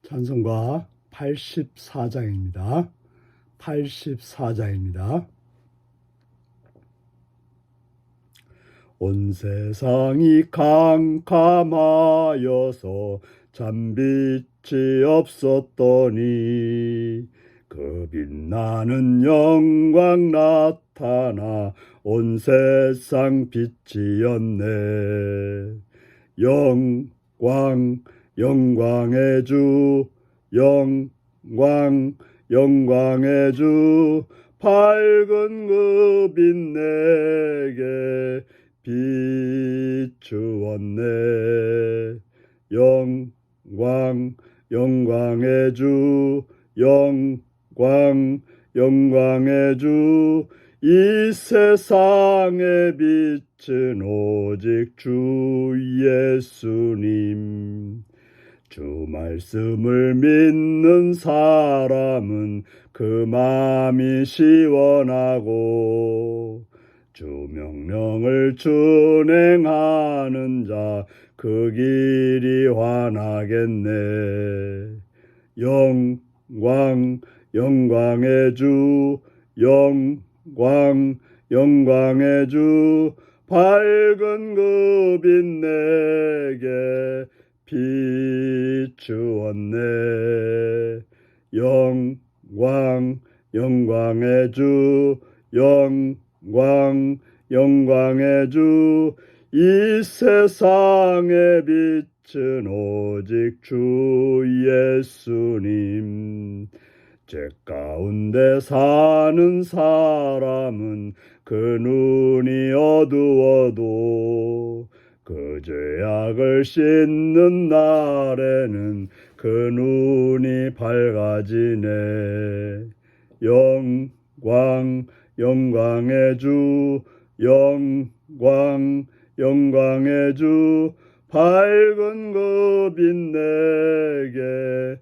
찬송가 84장입니다. 84장입니다. 온 세상이 캄캄하여서 잠빛이 없었더니 그 빛나는 영광 나타나 온 세상 빛이었네. 영광의 주, 영광의 주, 밝은 그 빛 내게 비추었네. 영광의 주, 영광의 주, 이 세상의 빛은 오직 주 예수님. 주 말씀을 믿는 사람은 그 마음이 시원하고 주 명령을 준행하는 자 그 길이 환하겠네. 영광의 주, 영광의 주, 밝은 그 빛 내게 비추었네. 영광의 주, 영광의 주, 이 세상의 빛은 오직 주 예수님. 죄 가운데 사는 사람은 그 눈이 어두워도 그 죄악을 씻는 날에는 그 눈이 밝아지네. 영광의 주, 영광의 주, 밝은 그 빛 내게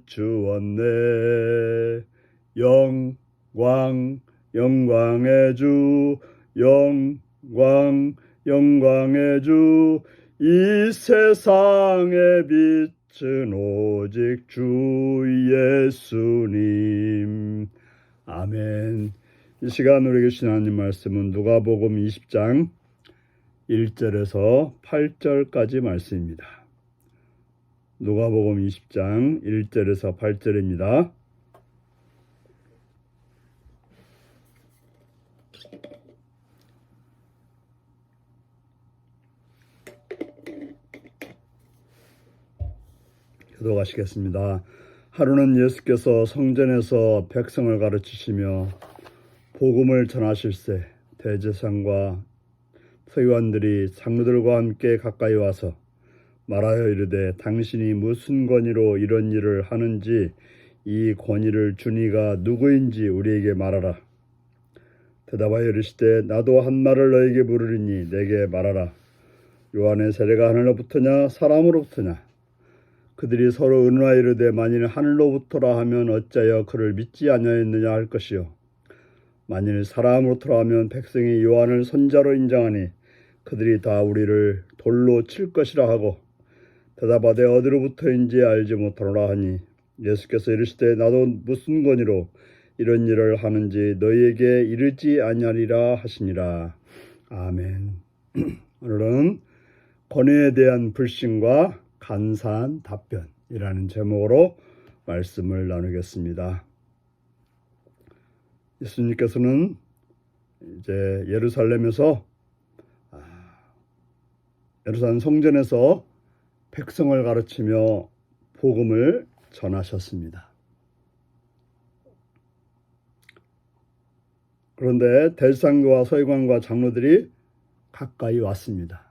비추었네. 영광의 주, 영광의 주, 이 세상의 빛은 오직 주 예수님. 아멘. 이 시간 우리에게 주신 하나님 말씀은 누가복음 20장 1절에서 8절까지 말씀입니다. 누가복음 20장 1절에서 8절입니다. 기도하시겠습니다. 하루는 예수께서 성전에서 백성을 가르치시며 복음을 전하실세 대제사장과 서기관들이 장로들과 함께 가까이 와서 말하여 이르되 당신이 무슨 권위로 이런 일을 하는지 이 권위를 주니가 누구인지 우리에게 말하라. 대답하여 이르시되 나도 한 말을 너에게 물으리니 내게 말하라. 요한의 세례가 하늘로부터냐 사람으로부터냐? 그들이 서로 의논하여 이르되 만일 하늘로부터라 하면 어찌하여 그를 믿지 아니하였느냐 할 것이요 만일 사람으로부터라 하면 백성이 요한을 선자로 인정하니 그들이 다 우리를 돌로 칠 것이라 하고 대답하되 어디로부터인지 알지 못하노라 하니 예수께서 이르시되 나도 무슨 권위로 이런 일을 하는지 너희에게 이르지 아니하리라 하시니라. 아멘. 오늘은 권위에 대한 불신과 간사한 답변이라는 제목으로 말씀을 나누겠습니다. 예수님께서는 이제 예루살렘 성전에서 백성을 가르치며 복음을 전하셨습니다. 그런데 대제사장과 서기관과 장로들이 가까이 왔습니다.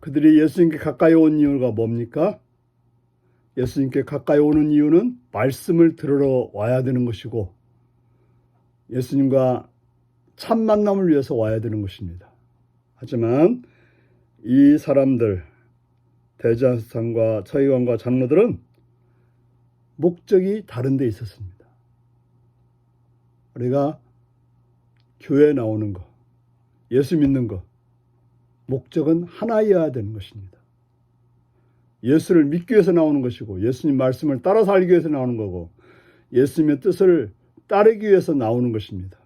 그들이 예수님께 가까이 온 이유가 뭡니까? 예수님께 가까이 오는 이유는 말씀을 들으러 와야 되는 것이고 예수님과 참 만남을 위해서 와야 되는 것입니다. 하지만 이 사람들, 대제사장과 서기관과 장로들은 목적이 다른 데 있었습니다. 우리가 교회에 나오는 것, 예수 믿는 것, 목적은 하나여야 되는 것입니다. 예수를 믿기 위해서 나오는 것이고 예수님 말씀을 따라 살기 위해서 나오는 거고 예수님의 뜻을 따르기 위해서 나오는 것입니다.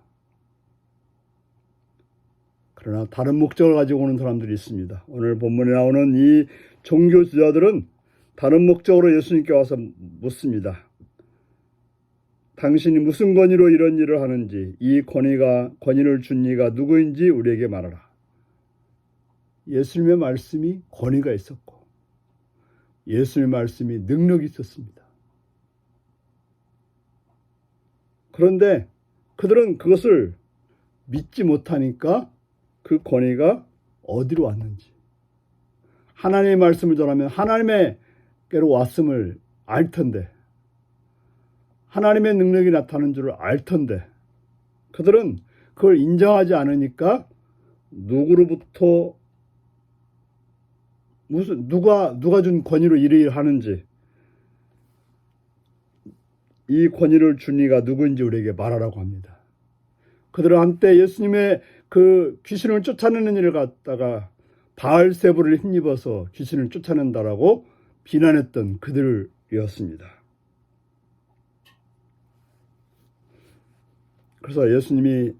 그러나 다른 목적을 가지고 오는 사람들이 있습니다. 오늘 본문에 나오는 이 종교 지도자들은 다른 목적으로 예수님께 와서 묻습니다. 당신이 무슨 권위로 이런 일을 하는지, 이 권위를 준 이가 누구인지 우리에게 말하라. 예수님의 말씀이 권위가 있었고 예수님의 말씀이 능력이 있었습니다. 그런데 그들은 그것을 믿지 못하니까 그 권위가 어디로 왔는지, 하나님의 말씀을 전하면 하나님께로 왔음을 알 텐데, 하나님의 능력이 나타나는 줄을 알 텐데 그들은 그걸 인정하지 않으니까 누구로부터 누가 준 권위로 일을 하는지, 이 권위를 준 이가 누구인지 우리에게 말하라고 합니다. 그들은 한때 예수님의 그 귀신을 쫓아내는 일을 갖다가 바알세불을 힘입어서 귀신을 쫓아낸다라고 비난했던 그들이었습니다. 그래서 예수님이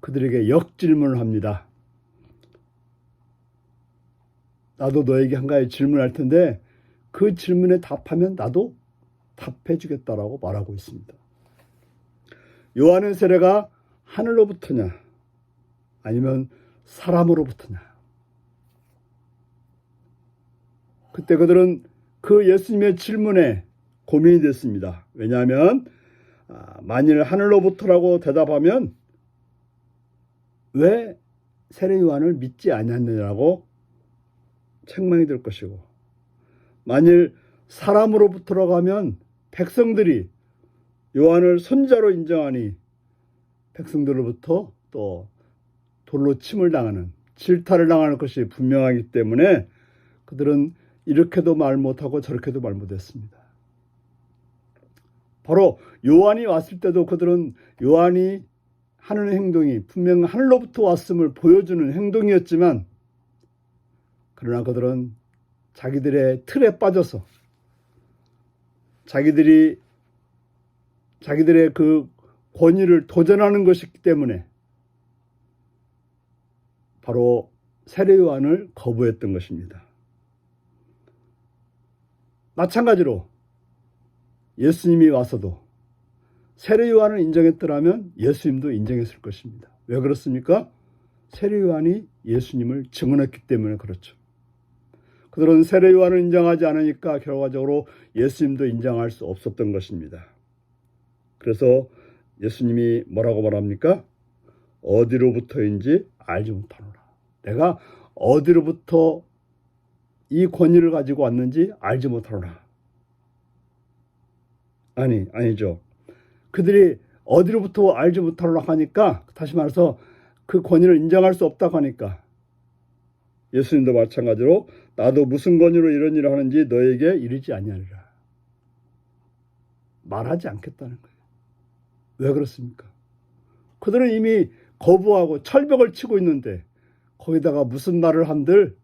그들에게 역질문을 합니다. 나도 너에게 한 가지 질문할 텐데 그 질문에 답하면 나도 답해 주겠다라고 말하고 있습니다. 요한의 세례가 하늘로부터냐 아니면 사람으로부터냐? 그때 그들은 그 예수님의 질문에 고민이 됐습니다. 왜냐하면 만일 하늘로부터라고 대답하면 왜 세례 요한을 믿지 않았느냐고 책망이 될 것이고, 만일 사람으로부터라고 하면 백성들이 요한을 선지자로 인정하니 백성들로부터 또 돌로 침을 당하는, 질타를 당하는 것이 분명하기 때문에 그들은 이렇게도 말 못하고 저렇게도 말 못했습니다. 바로 요한이 왔을 때도 그들은 요한이 하는 행동이 분명 하늘로부터 왔음을 보여주는 행동이었지만, 그러나 그들은 자기들의 틀에 빠져서 자기들의 그 권위를 도전하는 것이기 때문에 바로 세례 요한을 거부했던 것입니다. 마찬가지로 예수님이 와서도 세례 요한을 인정했더라면 예수님도 인정했을 것입니다. 왜 그렇습니까? 세례 요한이 예수님을 증언했기 때문에 그렇죠. 그들은 세례 요한을 인정하지 않으니까 결과적으로 예수님도 인정할 수 없었던 것입니다. 그래서 예수님이 뭐라고 말합니까? 어디로부터인지 알지 못하노라. 내가 어디로부터 이 권위를 가지고 왔는지 알지 못하노라. 아니죠. 그들이 어디로부터 알지 못하노라 하니까, 다시 말해서 그 권위를 인정할 수 없다고 하니까 예수님도 마찬가지로 나도 무슨 권위로 이런 일을 하는지 너에게 이르지 아니하리라. 말하지 않겠다는 거예요. 왜 그렇습니까? 그들은 이미 거부하고 철벽을 치고 있는데 거기다가 무슨 말을 한들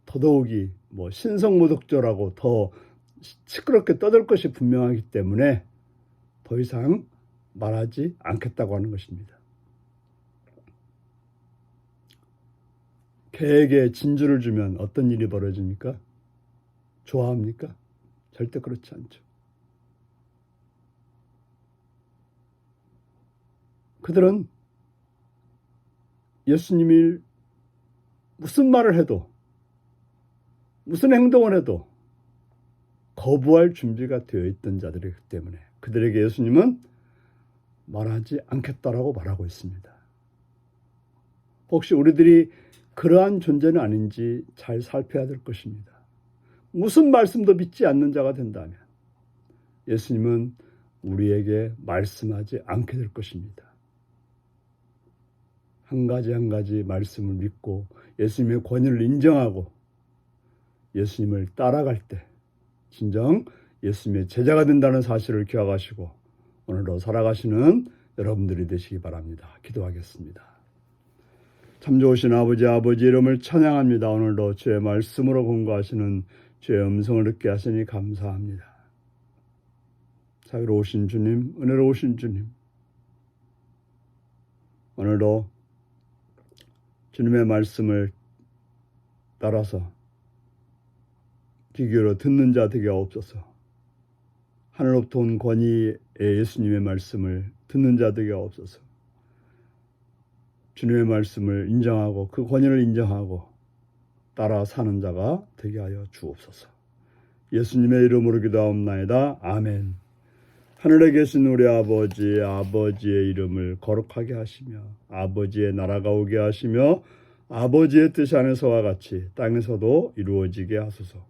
더더욱이 신성모독죄라고 더 시끄럽게 떠들 것이 분명하기 때문에 더 이상 말하지 않겠다고 하는 것입니다. 개에게 진주를 주면 어떤 일이 벌어집니까? 좋아합니까? 절대 그렇지 않죠. 그들은 예수님이 무슨 말을 해도 무슨 행동을 해도 거부할 준비가 되어 있던 자들이기 때문에 그들에게 예수님은 말하지 않겠다라고 말하고 있습니다. 혹시 우리들이 그러한 존재는 아닌지 잘 살펴야 될 것입니다. 무슨 말씀도 믿지 않는 자가 된다면 예수님은 우리에게 말씀하지 않게 될 것입니다. 한 가지 한 가지 말씀을 믿고 예수님의 권위를 인정하고 예수님을 따라갈 때 진정 예수님의 제자가 된다는 사실을 기억하시고 오늘도 살아가시는 여러분들이 되시기 바랍니다. 기도하겠습니다. 참 좋으신 아버지 이름을 찬양합니다. 오늘도 주의 말씀으로 공부하시는 주의 음성을 듣게 하시니 감사합니다. 자유로우신 주님, 은혜로우신 주님, 오늘도 주님의 말씀을 따라서 귀 기울여 듣는 자 되게 하옵소서. 하늘로부터 온 권위의 예수님의 말씀을 듣는 자 되게 하옵소서. 주님의 말씀을 인정하고 그 권위를 인정하고 따라 사는 자가 되게 하여 주옵소서. 예수님의 이름으로 기도하옵나이다. 아멘. 하늘에 계신 우리 아버지, 아버지의 이름을 거룩하게 하시며 아버지의 나라가 오게 하시며 아버지의 뜻이 하늘에서와 같이 땅에서도 이루어지게 하소서.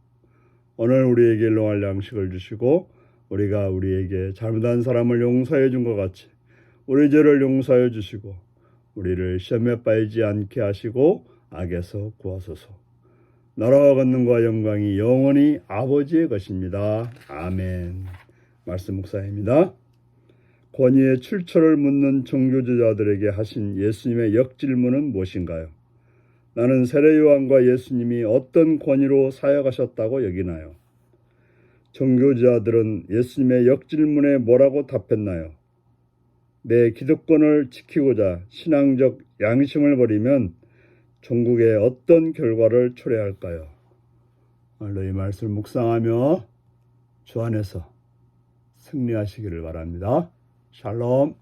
오늘 우리에게 일용할 양식을 주시고 우리가 우리에게 잘못한 사람을 용서해 준 것 같이 우리 죄를 용서해 주시고 우리를 시험에 빠지지 않게 하시고 악에서 구하소서. 나라와 권능과 영광이 영원히 아버지의 것입니다. 아멘. 말씀 묵상입니다. 권위의 출처를 묻는 종교주자들에게 하신 예수님의 역질문은 무엇인가요? 나는 세례 요한과 예수님이 어떤 권위로 사역하셨다고 여기나요? 종교주자들은 예수님의 역질문에 뭐라고 답했나요? 내 기득권을 지키고자 신앙적 양심을 버리면 종국에 어떤 결과를 초래할까요? 오늘도 이 말씀을 묵상하며 주 안에서 승리하시기를 바랍니다. 샬롬.